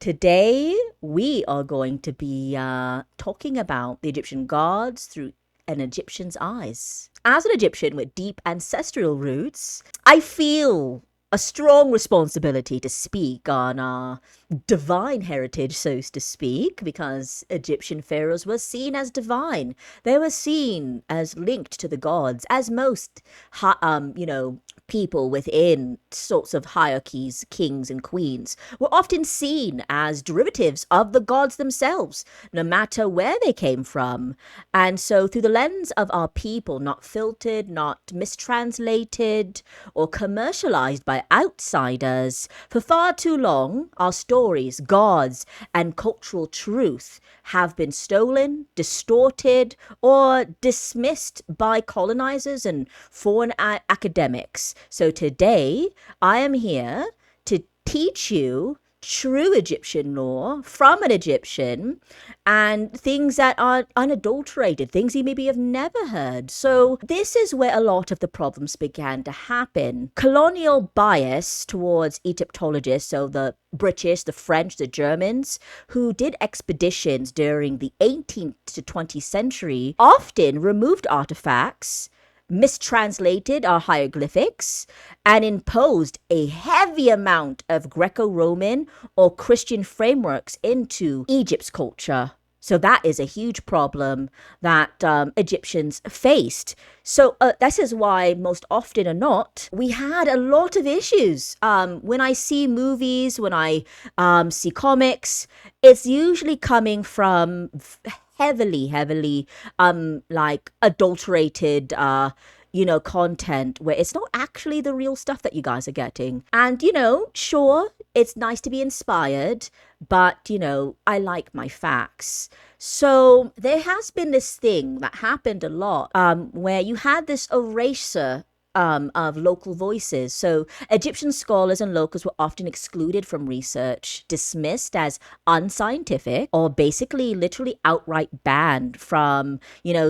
Today, we are going to be talking about the Egyptian gods through an Egyptian's eyes. As an Egyptian with deep ancestral roots, I feel a strong responsibility to speak on our divine heritage, so to speak, because Egyptian pharaohs were seen as divine. They were seen as linked to the gods, as most, people within sorts of hierarchies, kings and queens, were often seen as derivatives of the gods themselves, no matter where they came from. And so, through the lens of our people, not filtered, not mistranslated, or commercialized by outsiders, for far too long, our stories, gods, and cultural truth have been stolen, distorted, or dismissed by colonizers and foreign academics. So today, I am here to teach you true Egyptian lore from an Egyptian and things that are unadulterated, things you maybe have never heard. So this is where a lot of the problems began to happen. Colonial bias towards Egyptologists, so the British, the French, the Germans, who did expeditions during the 18th to 20th century, often removed artifacts, mistranslated our hieroglyphics, and imposed a heavy amount of Greco-Roman or Christian frameworks into Egypt's culture. So that is a huge problem that Egyptians faced. So this is why most often or not, we had a lot of issues. When I see movies, when I see comics, it's usually coming from heavily like adulterated content where it's not actually the real stuff that you guys are getting. And sure, it's nice to be inspired, but I like my facts. So there has been this thing that happened a lot where you had this erasure of local voices. So Egyptian scholars and locals were often excluded from research, dismissed as unscientific, or basically literally outright banned from,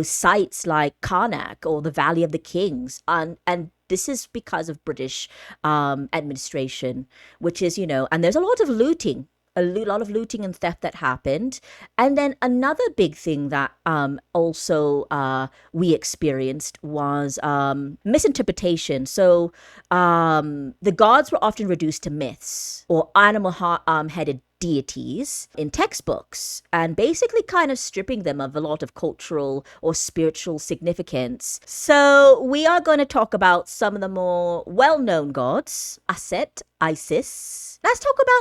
sites like Karnak or the Valley of the Kings. And this is because of British administration, which is, and there's a lot of looting. A lot of looting and theft that happened. And then another big thing that also we experienced was misinterpretation. So the gods were often reduced to myths or animal-headed deities in textbooks, and basically kind of stripping them of a lot of cultural or spiritual significance. So we are going to talk about some of the more well-known gods, Aset, Isis. Let's talk about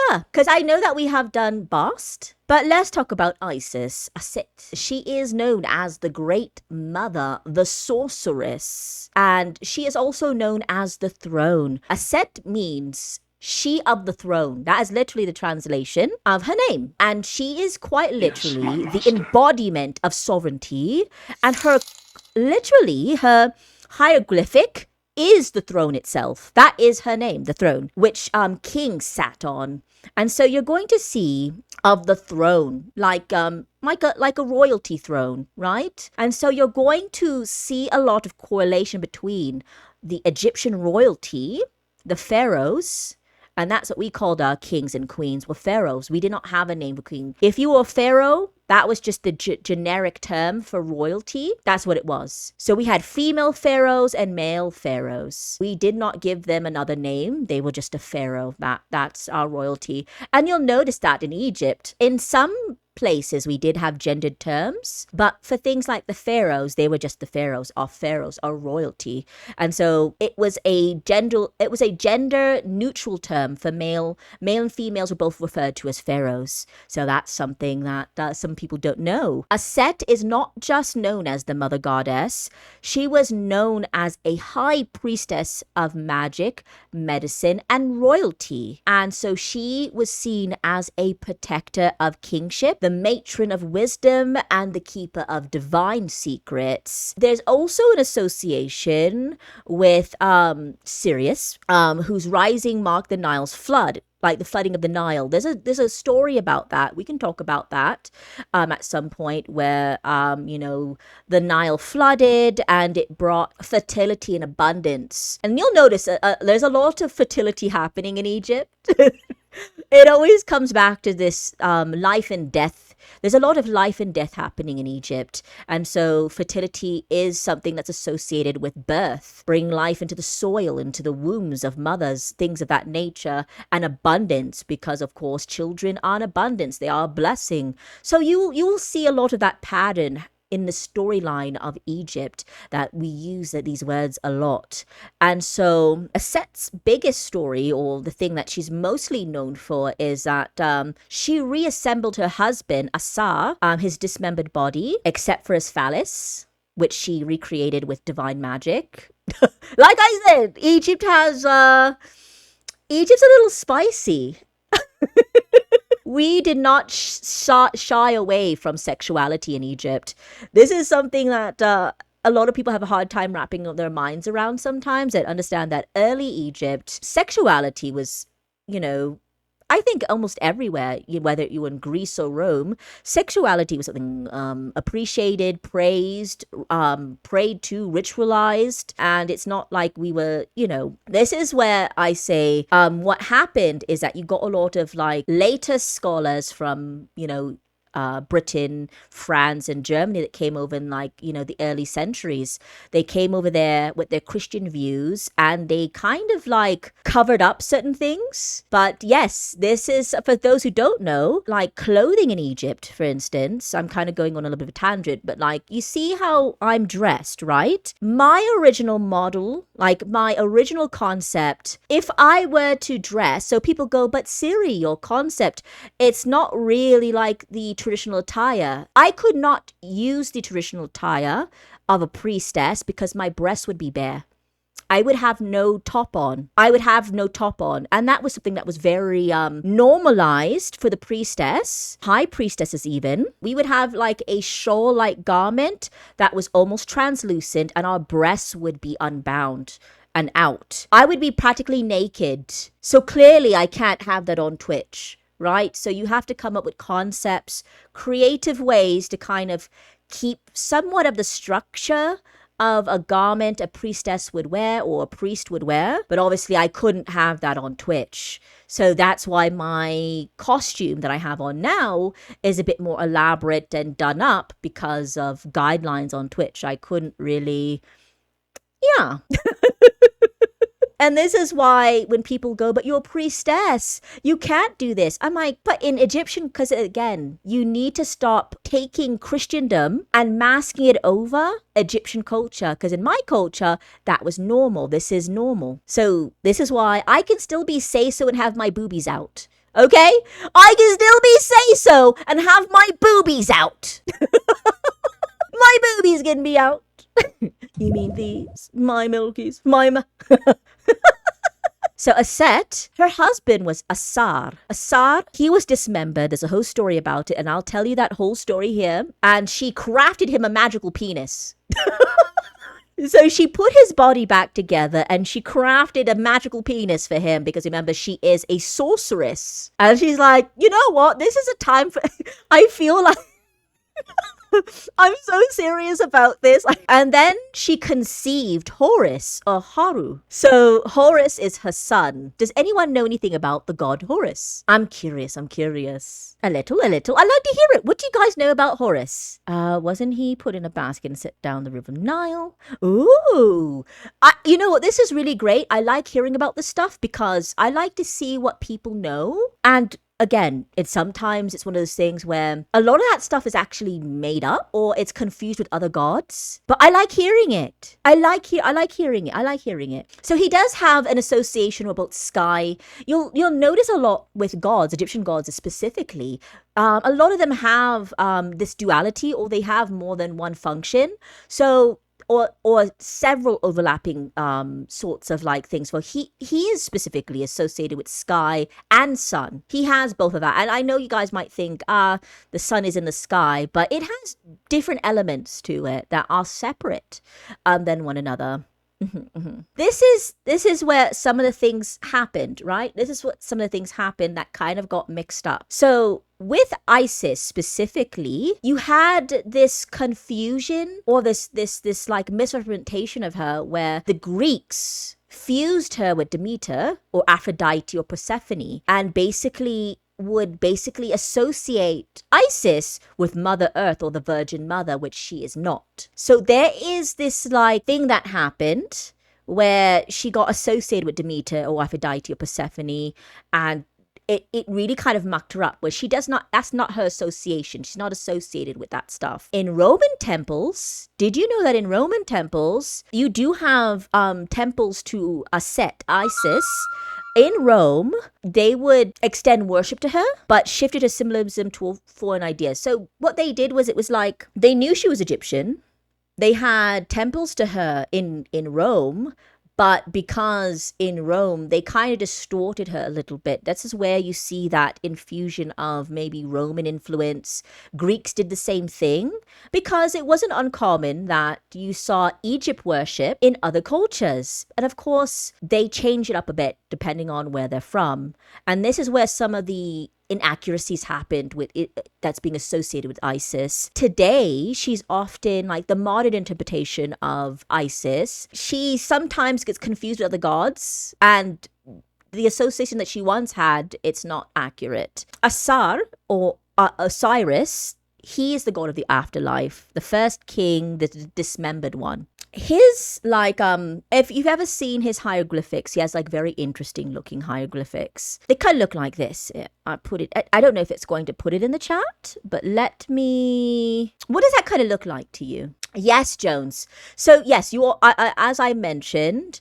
her, because I know that we have done Bast, but let's talk about Isis, Aset. She is known as the Great Mother, the Sorceress, and she is also known as the Throne. Aset means she of the throne. That is literally the translation of her name. And she is quite literally the embodiment of sovereignty. And her hieroglyphic is the throne itself. That is her name, the throne, which kings sat on. And so you're going to see of the throne, like a royalty throne, right? And so you're going to see a lot of correlation between the Egyptian royalty, the pharaohs, and that's what we called our kings and queens, were pharaohs. We did not have a name for queen. If you were a pharaoh, that was just the generic term for royalty. That's what it was. So we had female pharaohs and male pharaohs. We did not give them another name. They were just a pharaoh. That's our royalty. And you'll notice that in Egypt, in some places we did have gendered terms, but for things like the pharaohs, they were just the pharaohs, our royalty. And so it was a gender neutral term for male and females were both referred to as pharaohs. So that's something that some people don't know. Aset is not just known as the mother goddess. She was known as a high priestess of magic, medicine, and royalty. And so she was seen as a protector of kingship, the matron of wisdom, and the keeper of divine secrets. There's also an association with Sirius, whose rising marked the Nile's flood, like the flooding of the Nile. There's a story about that. We can talk about that at some point where the Nile flooded and it brought fertility and abundance. And you'll notice there's a lot of fertility happening in Egypt. It always comes back to this life and death. There's a lot of life and death happening in Egypt. And so fertility is something that's associated with birth, bring life into the soil, into the wombs of mothers, things of that nature, and abundance, because of course children are an abundance. They are a blessing. So you will see a lot of that pattern in the storyline of Egypt, that we use these words a lot. And so Aset's biggest story, or the thing that she's mostly known for, is that she reassembled her husband, Asar, his dismembered body, except for his phallus, which she recreated with divine magic. Like I said, Egypt's a little spicy. We did not shy away from sexuality in Egypt. This is something that a lot of people have a hard time wrapping their minds around sometimes, and understand that early Egypt, sexuality was, I think almost everywhere, whether you were in Greece or Rome, sexuality was something appreciated, praised, prayed to, ritualized. And it's not like we were, this is where I say what happened is that you got a lot of like later scholars from, Britain, France, and Germany that came over in the early centuries. They came over there with their Christian views, and they kind of like covered up certain things. But yes, this is, for those who don't know, like clothing in Egypt, for instance. I'm kind of going on a little bit of a tangent, but like you see how I'm dressed, right? My original model, like my original concept, if I were to dress, so people go, but Ciri, your concept, it's not really like the traditional attire. I could not use the traditional attire of a priestess because my breasts would be bare. I would have no top on. And that was something that was very normalized for the priestess, high priestesses even. We would have like a shawl-like garment that was almost translucent, and our breasts would be unbound and out. I would be practically naked. So clearly I can't have that on Twitch. Right? So you have to come up with concepts, creative ways to kind of keep somewhat of the structure of a garment a priestess would wear or a priest would wear. But obviously I couldn't have that on Twitch. So that's why my costume that I have on now is a bit more elaborate and done up because of guidelines on Twitch. I couldn't really, yeah. And this is why when people go, but you're a priestess, you can't do this. I'm like, but in Egyptian, because again, you need to stop taking Christendom and masking it over Egyptian culture. Because in my culture, that was normal. This is normal. So this is why I can still be say-so and have my boobies out. Okay? I can still be say-so and have my boobies out. My boobies can be out. You mean these? My milkies? So Aset, her husband was Asar. Asar, he was dismembered. There's a whole story about it, and I'll tell you that whole story here. And she crafted him a magical penis. So she put his body back together and she crafted a magical penis for him because remember, she is a sorceress. And she's like, you know what? This is a time for... I feel like... I'm so serious about this. And then she conceived Horus, or Haru. So Horus is her son. Does anyone know anything about the god Horus? I'm curious. A little. I'd like to hear it. What do you guys know about Horus? Wasn't he put in a basket and set down the river Nile? Ooh. You know what? This is really great. I like hearing about this stuff because I like to see what people know. And again, it's one of those things where a lot of that stuff is actually made up or it's confused with other gods. But I like hearing it. I like hearing it. So he does have an association about sky. You'll notice a lot with gods, Egyptian gods specifically. A lot of them have this duality, or they have more than one function. So or several overlapping sorts of like things. Well, he is specifically associated with sky and sun. He has both of that. And I know you guys might think, the sun is in the sky, but it has different elements to it that are separate than one another. This is where some of the things happened, right? This is what some of the things happened that kind of got mixed up. So with Isis specifically, you had this confusion or this like misrepresentation of her where the Greeks fused her with Demeter or Aphrodite or Persephone, and would basically associate Isis with Mother Earth or the Virgin Mother, which she is not. So there is this like thing that happened where she got associated with Demeter or Aphrodite or Persephone, and it really kind of mucked her up, where that's not her association. She's not associated with that stuff. In Roman temples, did you know that in Roman temples, you do have temples to Set, Isis? In Rome, they would extend worship to her, but shifted her symbolism to foreign ideas. So what they did was, it was like, they knew she was Egyptian. They had temples to her in Rome, but because in Rome, they kind of distorted her a little bit. This is where you see that infusion of maybe Roman influence. Greeks did the same thing, because it wasn't uncommon that you saw Egypt worship in other cultures. And of course, they change it up a bit depending on where they're from. And this is where some of the inaccuracies happened with it that's being associated with Isis. Today, she's often like the modern interpretation of Isis. She sometimes gets confused with other gods, and the association that she once had, it's not accurate. Asar, or Osiris, he is the god of the afterlife, the first king, the dismembered one. His like if you've ever seen his hieroglyphics, he has like very interesting looking hieroglyphics. They kind of look like this. I don't know if it's going to put it in the chat, but what does that kind of look like to you? Yes, Jones. So yes, as I mentioned,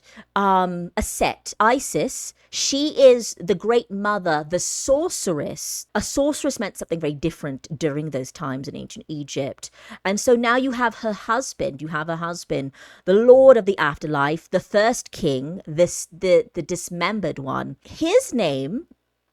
Set, Isis, she is the great mother, the sorceress. A sorceress meant something very different during those times in ancient Egypt. And so now you have her husband, the lord of the afterlife, the first king, the dismembered one. His name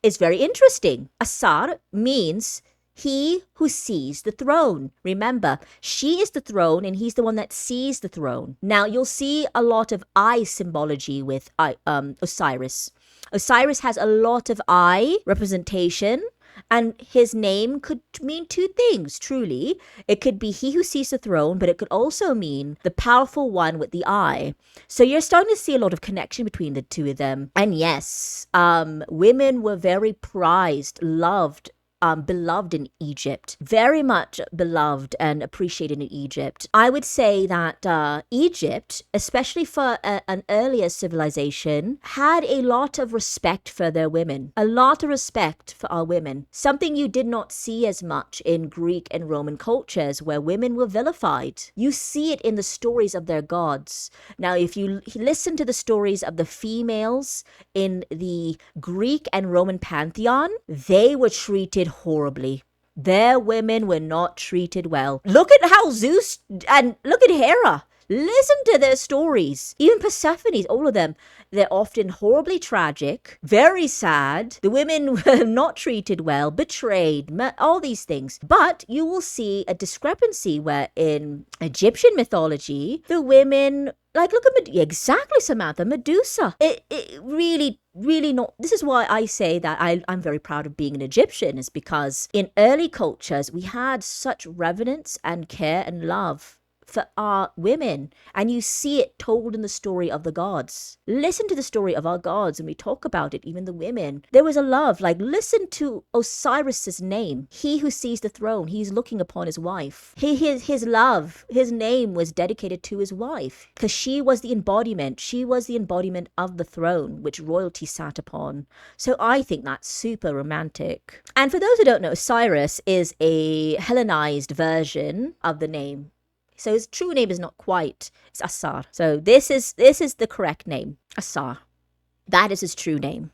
is very interesting. Asar means he who sees the throne. Remember, she is the throne and he's the one that sees the throne. Now, you'll see a lot of eye symbology with Osiris. Osiris has a lot of eye representation, and his name could mean two things, truly. It could be he who sees the throne, but it could also mean the powerful one with the eye. So you're starting to see a lot of connection between the two of them. And yes, women were very prized, loved, beloved in Egypt, very much beloved and appreciated in Egypt. I would say that Egypt, especially for an earlier civilization, had a lot of respect for their women, a lot of respect for our women, something you did not see as much in Greek and Roman cultures where women were vilified. You see it in the stories of their gods. Now, if you listen to the stories of the females in the Greek and Roman pantheon, they were treated horribly. Their women were not treated well. Look at how Zeus and look at Hera. Listen to their stories. Even Persephone's, all of them, they're often horribly tragic, very sad. The women were not treated well, betrayed, all these things. But you will see a discrepancy where in Egyptian mythology, the women, like, look at exactly, Samantha, Medusa. It really not. This is why I say that I'm very proud of being an Egyptian, is because in early cultures, we had such reverence and care and love for our women, and you see it told in the story of the gods. Listen to the story of our gods, and we talk about it, even the women. There was a love, like, listen to Osiris's name. He who sees the throne, he's looking upon his wife. His love, his name was dedicated to his wife, because she was the embodiment of the throne, which royalty sat upon. So I think that's super romantic. And for those who don't know, Osiris is a Hellenized version of the name. So his true name is not quite, it's Asar. So this is the correct name, Asar. That is his true name.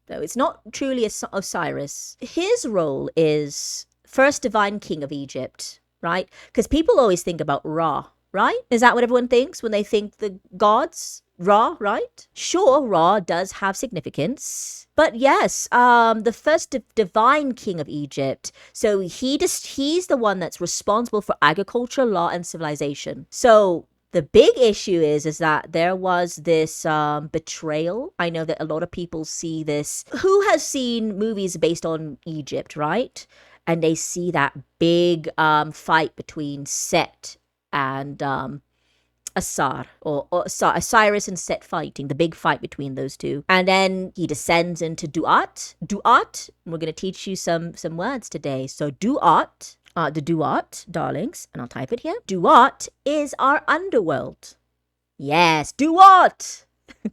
So it's not truly Osiris. His role is first divine king of Egypt, right? Because people always think about Ra, right? Is that what everyone thinks when they think the gods? Ra, right? Sure, Ra does have significance. But yes, the first divine king of Egypt. So he's the one that's responsible for agriculture, law, and civilization. So the big issue is that there was this betrayal. I know that a lot of people see this. Who has seen movies based on Egypt, right? And they see that big fight between Set and Asar, or Osiris and Set fighting, the big fight between those two. And then he descends into Duat. Duat, we're going to teach you some words today. So Duat, the Duat, darlings, and I'll type it here. Duat is our underworld. Yes, Duat.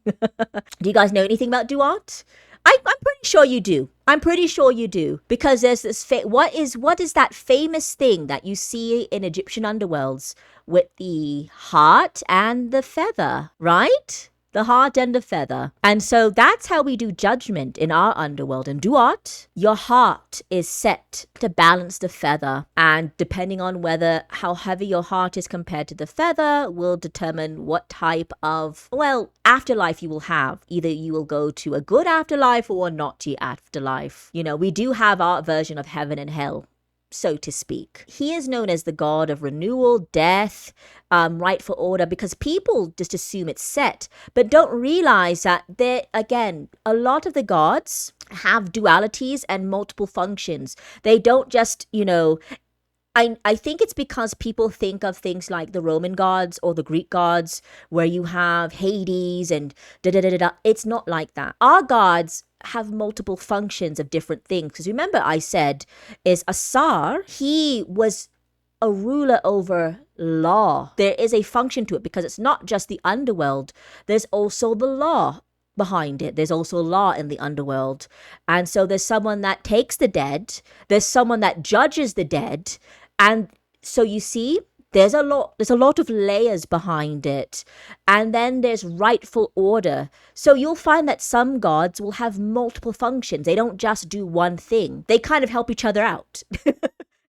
Do you guys know anything about Duat? I'm pretty sure you do. I'm pretty sure you do. Because there's this, what is that famous thing that you see in Egyptian underworlds with the heart and the feather, right? The heart and the feather. And so that's how we do judgment in our underworld. In Duat, your heart is set to balance the feather. And depending on how heavy your heart is compared to the feather will determine what type of, afterlife you will have. Either you will go to a good afterlife or a naughty afterlife. You know, we do have our version of heaven and hell, so to speak. He is known as the god of renewal, death, rightful order, because people just assume it's set, but don't realize that a lot of the gods have dualities and multiple functions. They don't just, I think it's because people think of things like the Roman gods or the Greek gods where you have Hades and da-da-da-da-da. It's not like that. Our gods have multiple functions of different things. Because remember I said is Asar, he was a ruler over law. There is a function to it because it's not just the underworld. There's also the law behind it. There's also law in the underworld. And so there's someone that takes the dead. There's someone that judges the dead. And so you see, there's a lot of layers behind it. And then there's rightful order. So you'll find that some gods will have multiple functions. They don't just do one thing. They kind of help each other out.